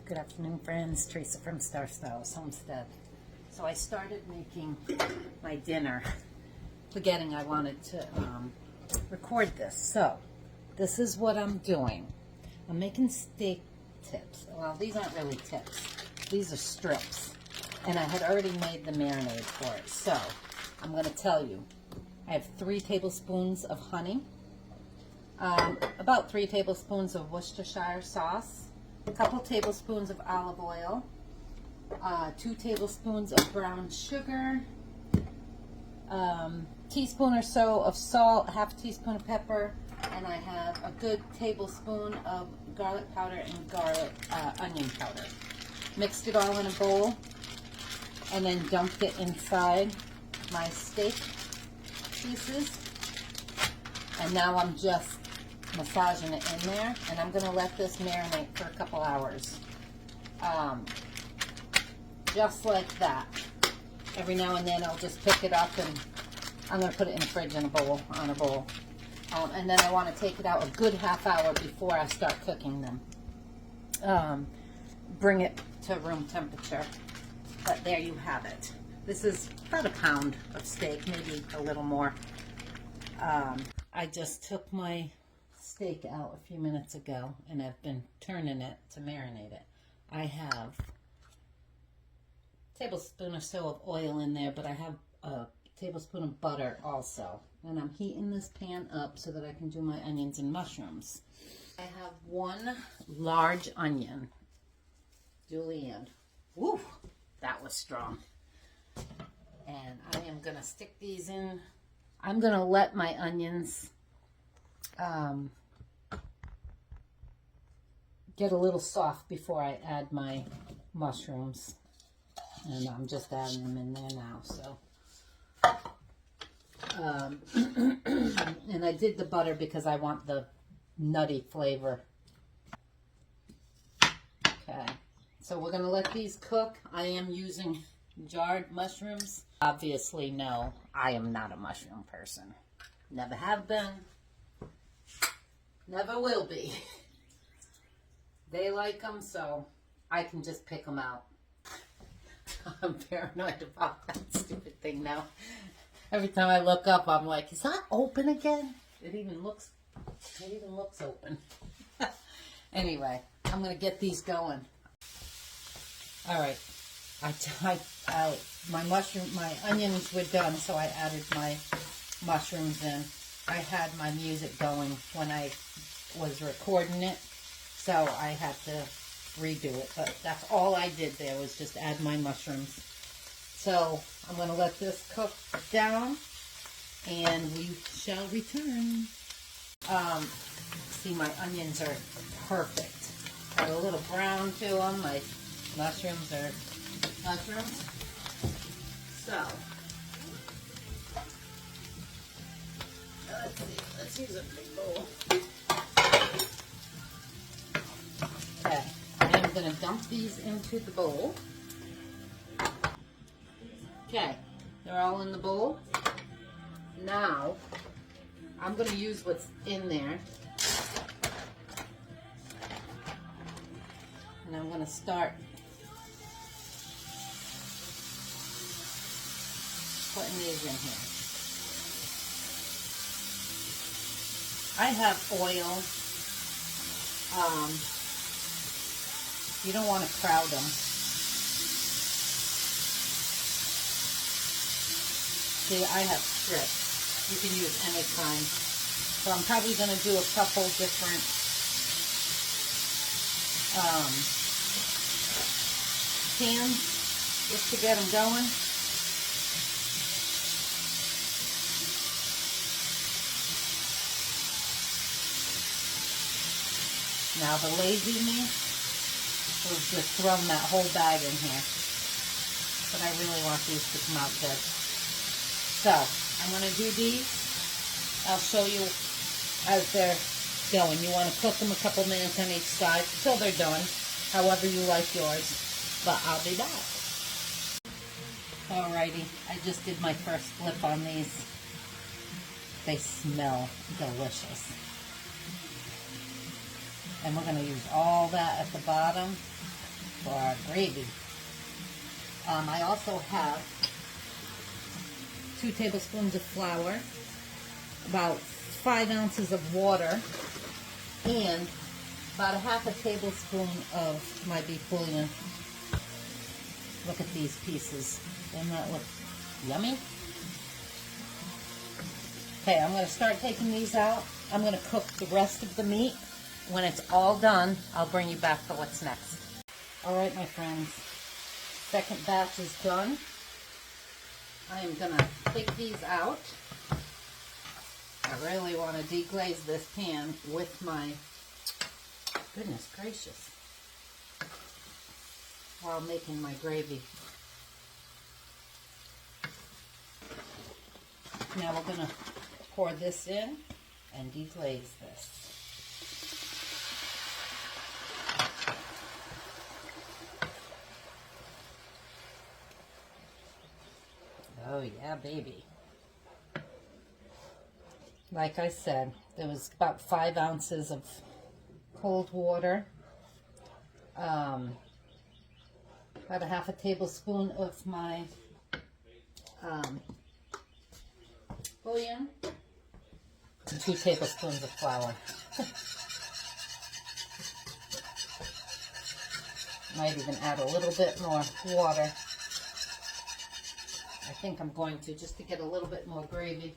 Good afternoon, friends. Teresa from Star Styles Homestead. So I started making my dinner, forgetting I wanted to record this. So this is what I'm doing. I'm making steak tips. Well, these aren't really tips. These are strips. And I had already made the marinade for it. So I'm going to tell you. I have 3 tablespoons of honey, about 3 tablespoons of Worcestershire sauce, a couple tablespoons of olive oil, 2 tablespoons of brown sugar, teaspoon or so of salt, half a teaspoon of pepper, and I have a good tablespoon of garlic powder and onion powder. Mixed it all in a bowl and then dumped it inside my steak pieces. And now I'm just massaging it in there, and I'm going to let this marinate for a couple hours. Just like that. Every now and then I'll just pick it up, and I'm going to put it in the fridge in a bowl, on a bowl. And then I want to take it out a good half hour before I start cooking them. Bring it to room temperature. But there you have it. This is about a pound of steak, maybe a little more. I just took my steak out a few minutes ago, and I've been turning it to marinate it. I have a tablespoon or so of oil in there, but I have a tablespoon of butter also. And I'm heating this pan up so that I can do my onions and mushrooms. I have 1 large onion. Julienne. Woo! That was strong. And I am going to stick these in. I'm going to let my onions get a little soft before I add my mushrooms. And I'm just adding them in there now. So, and I did the butter because I want the nutty flavor. Okay. So we're going to let these cook. I am using jarred mushrooms. Obviously, no, I am not a mushroom person. Never have been. Never will be. They like them, so I can just pick them out. I'm paranoid about that stupid thing now. Every time I look up, I'm like, is that open again? It even looks open. Anyway, I'm going to get these going. All right. My onions were done, so I added my mushrooms in. I had my music going when I was recording it, so I had to redo it. But that's all I did there, was just add my mushrooms. So I'm going to let this cook down, and we shall return. See, my onions are perfect. Got a little brown to them. My mushrooms are mushrooms. So, let's see. Let's use a big bowl. Okay, I'm going to dump these into the bowl. Okay, they're all in the bowl. Now, I'm going to use what's in there. And I'm going to start putting these in here. I have oil. You don't want to crowd them. See, I have strips. You can use any kind. So I'm probably going to do a couple different pans just to get them going. Now the lazy me was just throwing that whole bag in here. But I really want these to come out good. So, I'm going to do these. I'll show you as they're going. You want to cook them a couple minutes on each side until they're done, however you like yours. But I'll be back. Alrighty, I just did my first flip on these. They smell delicious. And we're going to use all that at the bottom. for our gravy. I also have 2 tablespoons of flour, about 5 ounces of water, and about a half a tablespoon of my beef bouillon. Look at these pieces. Doesn't that look yummy? Okay, I'm going to start taking these out. I'm going to cook the rest of the meat. When it's all done, I'll bring you back for what's next. Alright, my friends. Second batch is done. I am going to take these out. I really want to deglaze this pan with my, goodness gracious, while making my gravy. Now we're going to pour this in and deglaze this. Oh yeah, baby. Like I said, there was about 5 ounces of cold water, about a half a tablespoon of my bouillon, and 2 tablespoons of flour. Might even add a little bit more water. I think I'm going to, just to get a little bit more gravy.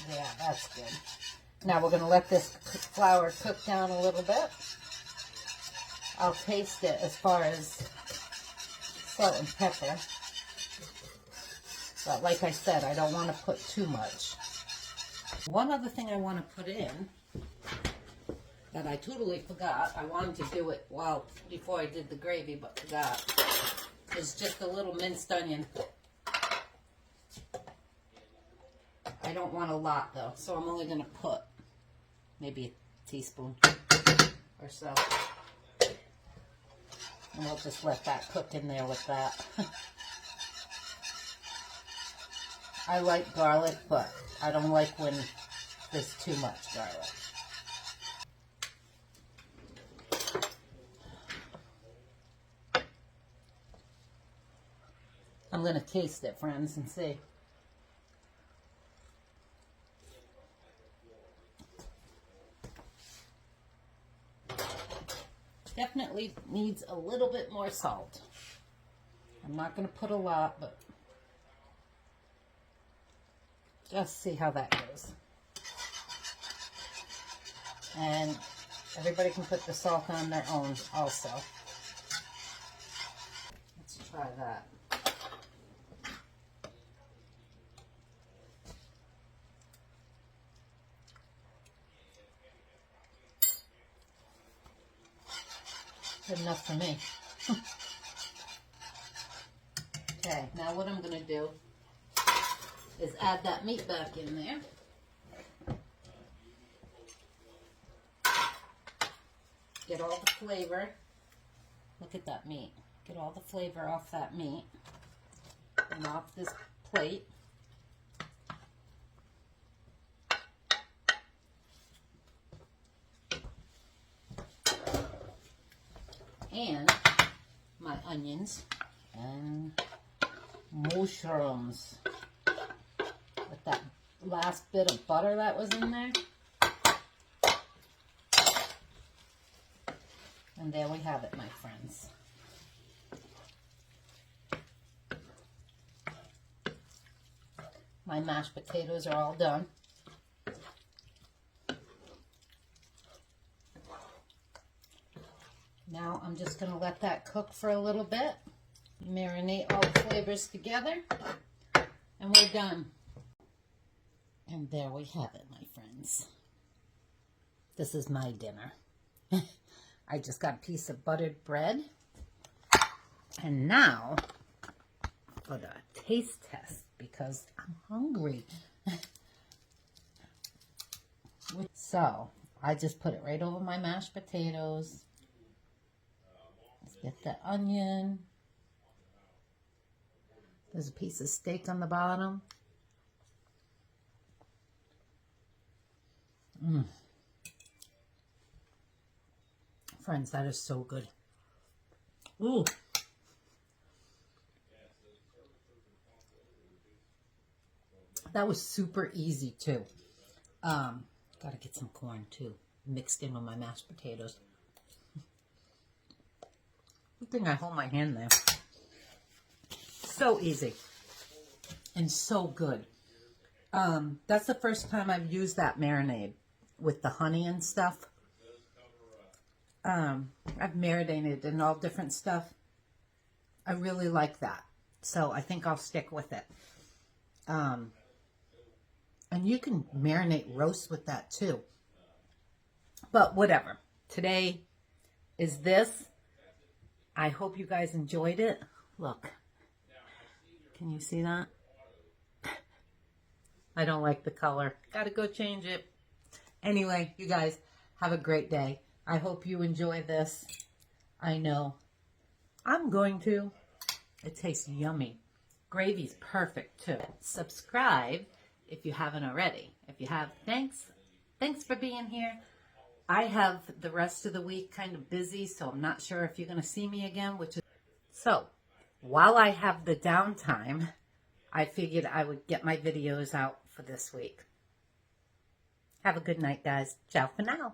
Yeah, that's good. Now we're going to let this flour cook down a little bit. I'll taste it as far as salt and pepper. But like I said, I don't want to put too much. One other thing I want to put in that I totally forgot, I wanted to do it before I did the gravy, but forgot, is just a little minced onion. I don't want a lot though, so I'm only going to put maybe a teaspoon or so. And we'll just let that cook in there with that. I like garlic, but I don't like when there's too much garlic. I'm going to taste it, friends, and see. Definitely needs a little bit more salt. I'm not going to put a lot, but just see how that goes. And everybody can put the salt on their own also. Let's try that. Good enough for me. Okay, now what I'm going to do is add that meat back in there. Get all the flavor. Look at that meat. Get all the flavor off that meat and off this plate. And my onions and mushrooms with that last bit of butter that was in there. And there we have it, my friends. My mashed potatoes are all done. Now I'm just going to let that cook for a little bit. Marinate all the flavors together. And we're done. And there we have it, my friends. This is my dinner. I just got a piece of buttered bread. And now for the taste test, because I'm hungry. So I just put it right over my mashed potatoes. Get the onion. There's a piece of steak on the bottom. Friends, that is so good. Ooh. That was super easy too. Gotta get some corn too, mixed in with my mashed potatoes. Good thing I hold my hand there. So easy and so good. That's the first time I've used that marinade with the honey and stuff. I've marinated in all different stuff. I really like that. So I think I'll stick with it. And you can marinate roast with that too. But whatever. Today is this. I hope you guys enjoyed it. Look. Can you see that? I don't like the color. Gotta go change it. Anyway, you guys have a great day. I hope you enjoy this. I know I'm going to. It tastes yummy. Gravy's perfect too. Subscribe if you haven't already. If you have, thanks. Thanks for being here. I have the rest of the week kind of busy, so I'm not sure if you're going to see me again, so while I have the downtime, I figured I would get my videos out for this week. Have a good night, guys. Ciao for now.